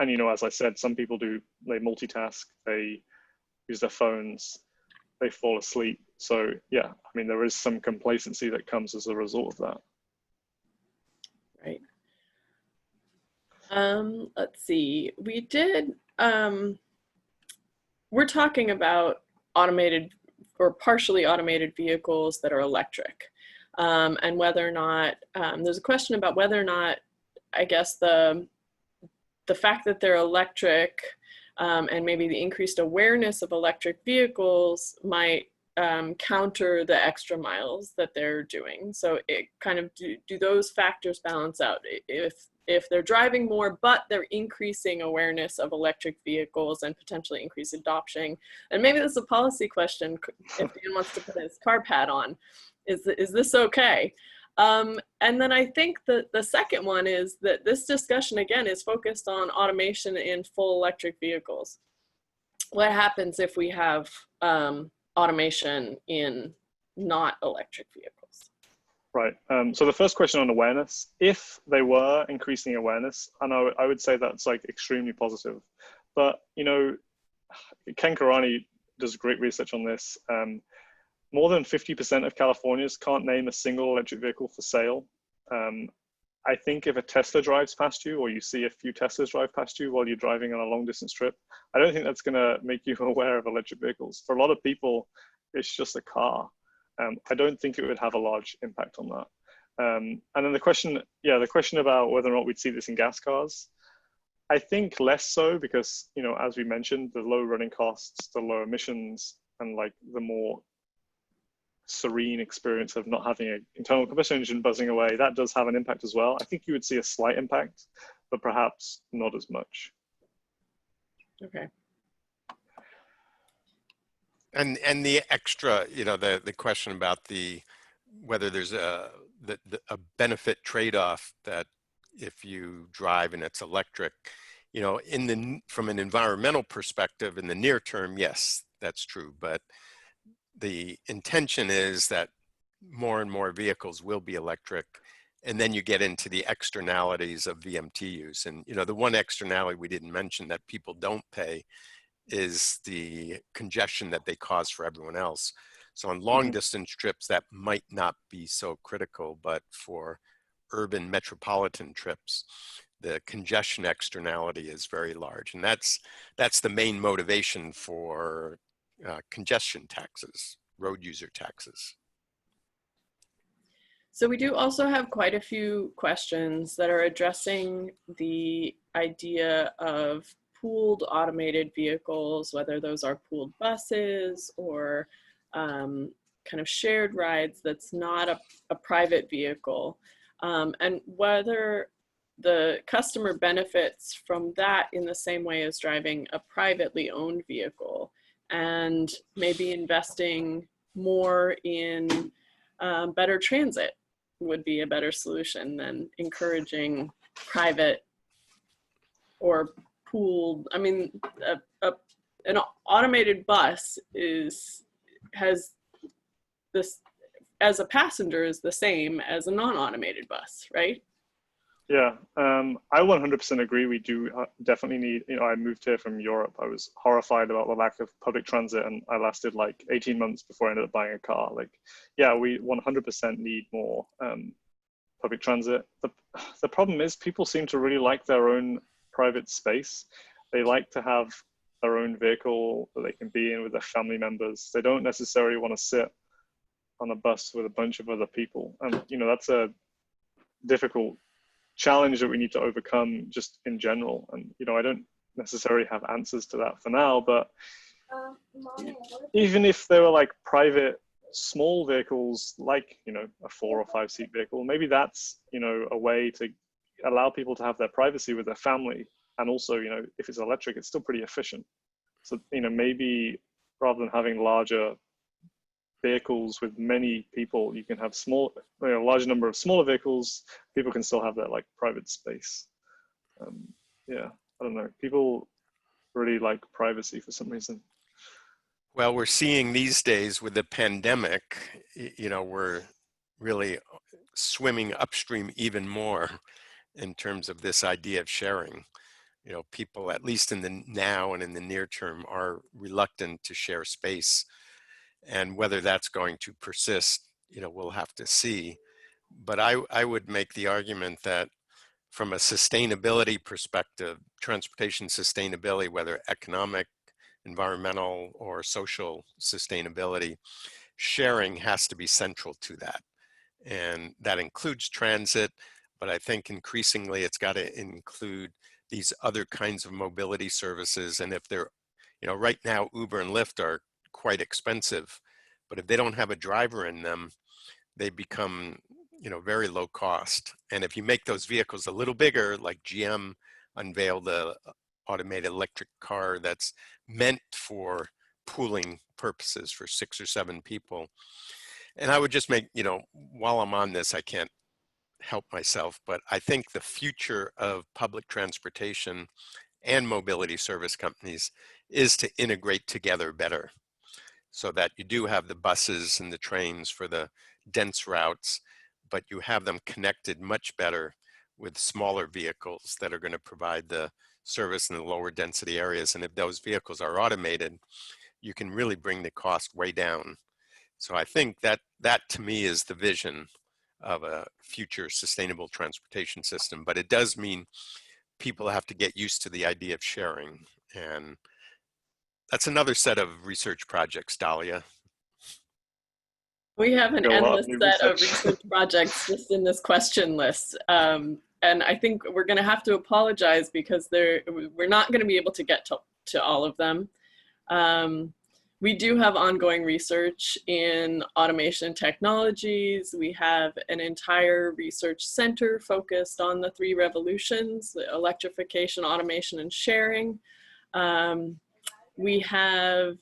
And, you know, as I said, some people they multitask, they use their phones, they fall asleep. So yeah, I mean, there is some complacency that comes as a result of that. Right. Let's see, we're talking about automated or partially automated vehicles that are electric. And whether or not, there's a question about whether or not, I guess, the fact that they're electric and maybe the increased awareness of electric vehicles might counter the extra miles that they're doing. So it kind of, do those factors balance out? If they're driving more, but they're increasing awareness of electric vehicles and potentially increase adoption, and maybe this is a policy question, if Dan wants to put his car pad on, is this okay? And then I think the second one is that this discussion, again, is focused on automation in full electric vehicles. What happens if we have automation in not electric vehicles? Right. So the first question on awareness, if they were increasing awareness, and I would say that's like extremely positive. But, you know, Ken Karani does great research on this. More than 50% of Californians can't name a single electric vehicle for sale. I think if a Tesla drives past you, or you see a few Teslas drive past you while you're driving on a long distance trip, I don't think that's gonna make you aware of electric vehicles. For a lot of people, it's just a car. I don't think it would have a large impact on that. And then the question about whether or not we'd see this in gas cars, I think less so because, you know, as we mentioned, the low running costs, the low emissions, and like the more serene experience of not having an internal combustion engine buzzing away, that does have an impact as well. I think you would see a slight impact, but perhaps not as much. Okay. And the extra, you know, the question about whether there's a benefit trade-off that if you drive and it's electric, you know, from an environmental perspective in the near term, yes, that's true. But the intention is that more and more vehicles will be electric, and then you get into the externalities of VMT use. And, you know, the one externality we didn't mention that people don't pay is the congestion that they cause for everyone else. So on long distance trips, that might not be so critical, but for urban metropolitan trips, the congestion externality is very large. And that's the main motivation for congestion taxes, road user taxes. So we do also have quite a few questions that are addressing the idea of pooled automated vehicles, whether those are pooled buses or kind of shared rides that's not a private vehicle, and whether the customer benefits from that in the same way as driving a privately owned vehicle, and maybe investing more in better transit would be a better solution than encouraging private or pooled. I mean, an automated bus has this, as a passenger, is the same as a non-automated bus, right? Yeah, I 100% agree. We do definitely need, you know, I moved here from Europe. I was horrified about the lack of public transit, and I lasted like 18 months before I ended up buying a car. Like, yeah, we 100% need more public transit. the problem is people seem to really like their own private space. They like to have their own vehicle that they can be in with their family members. They don't necessarily want to sit on a bus with a bunch of other people. And, you know, that's a difficult challenge that we need to overcome just in general. And, you know, I don't necessarily have answers to that for now, but even if they were like private small vehicles, like, you know, a 4 or 5 seat vehicle, maybe that's, you know, a way to allow people to have their privacy with their family. And also, you know, if it's electric, it's still pretty efficient. So, you know, maybe rather than having larger vehicles with many people, you can have small, you know, a large number of smaller vehicles. People can still have their like private space. Yeah, I don't know. People really like privacy for some reason. Well, we're seeing these days with the pandemic, you know, we're really swimming upstream even more in terms of this idea of sharing. You know, people, at least in the now and in the near term, are reluctant to share space. And whether that's going to persist, you know, we'll have to see. But I would make the argument that from a sustainability perspective, transportation sustainability, whether economic, environmental, or social sustainability, sharing has to be central to that. And that includes transit, but I think increasingly it's got to include these other kinds of mobility services. And if they're, you know, right now Uber and Lyft are quite expensive, but if they don't have a driver in them, they become, you know, very low cost. And if you make those vehicles a little bigger, like GM unveiled the automated electric car that's meant for pooling purposes for 6 or 7 people. And I would just make, you know, while I'm on this, I can't help myself, but I think the future of public transportation and mobility service companies is to integrate together better, so that you do have the buses and the trains for the dense routes, but you have them connected much better with smaller vehicles that are going to provide the service in the lower density areas. And if those vehicles are automated, you can really bring the cost way down. So I think that to me is the vision of a future sustainable transportation system. But it does mean people have to get used to the idea of sharing. And that's another set of research projects, Dahlia. We have an Got a lot endless of new set of research. research projects just in this question list. And I think we're going to have to apologize because we're not going to be able to get to all of them. We do have ongoing research in automation technologies. We have an entire research center focused on the 3 revolutions: the electrification, automation, and sharing. We have,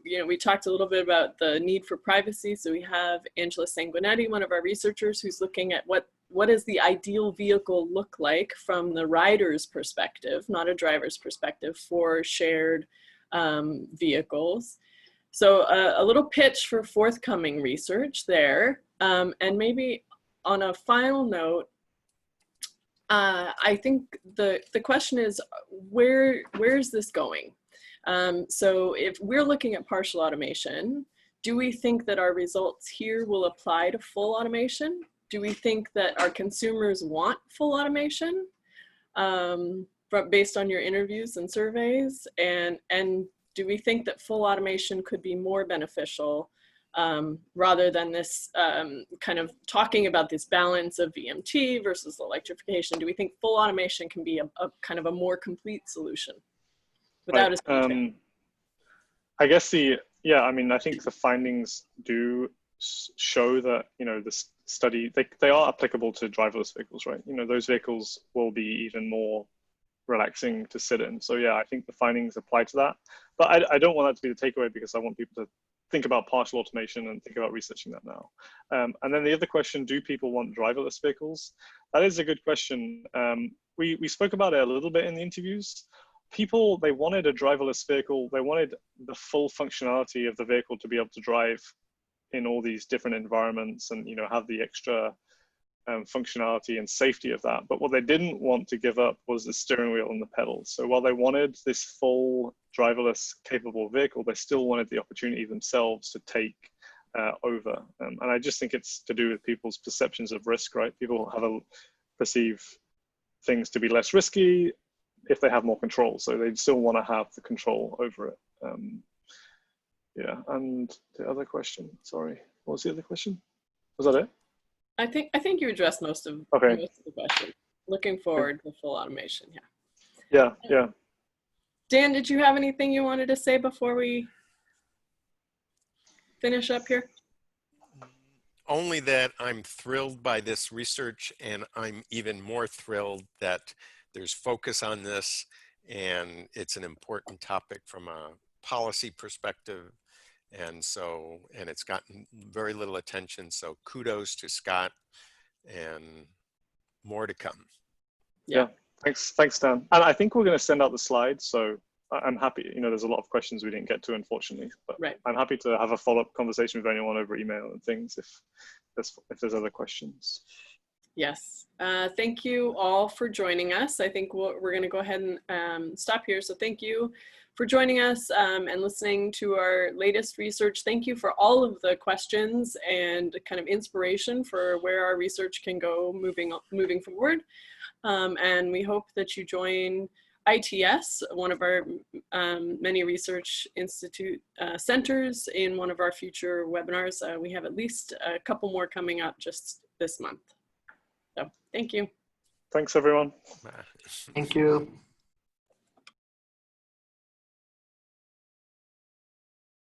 you know, we talked a little bit about the need for privacy. So we have Angela Sanguinetti, one of our researchers, who's looking at what does the ideal vehicle look like from the rider's perspective, not a driver's perspective, for shared vehicles. So a little pitch for forthcoming research there. And maybe on a final note, I think the question is, where is this going? So if we're looking at partial automation, do we think that our results here will apply to full automation? Do we think that our consumers want full automation based on your interviews and surveys? And do we think that full automation could be more beneficial rather than this kind of talking about this balance of VMT versus electrification? Do we think full automation can be a kind of a more complete solution without right. I guess I mean, I think the findings do show that, you know, this study, they are applicable to driverless vehicles, right? You know, those vehicles will be even more relaxing to sit in. So yeah, I think the findings apply to that. But I don't want that to be the takeaway, because I want people to think about partial automation and think about researching that now. And then the other question, do people want driverless vehicles? That is a good question. We spoke about it a little bit in the interviews. People, they wanted a driverless vehicle. They wanted the full functionality of the vehicle to be able to drive in all these different environments and, you know, have the extra functionality and safety of that. But what they didn't want to give up was the steering wheel and the pedals. So while they wanted this full driverless capable vehicle, they still wanted the opportunity themselves to take over. And I just think it's to do with people's perceptions of risk, right? People have a perceive things to be less risky if they have more control. So they still want to have the control over it. Yeah, and the other question, sorry, what was the other question? Was that it? I think you addressed most of Okay. the question. Looking forward to full automation. Yeah. Yeah, yeah. Dan, did you have anything you wanted to say before we finish up here? Only that I'm thrilled by this research, and I'm even more thrilled that there's focus on this, and it's an important topic from a policy perspective. And it's gotten very little attention. So kudos to Scott, and more to come. Yeah. Thanks, Dan. And I think we're going to send out the slides. So I'm happy, there's a lot of questions we didn't get to, unfortunately, but I'm happy to have a follow-up conversation with anyone over email and things if there's other questions. Yes. Thank you all for joining us. I think we're going to go ahead and stop here. So thank you for joining us and listening to our latest research. Thank you for all of the questions and kind of inspiration for where our research can go moving forward. And we hope that you join ITS, one of our many research institute centers, in one of our future webinars. We have at least a couple more coming up just this month. So thank you. Thanks, everyone. Thank you.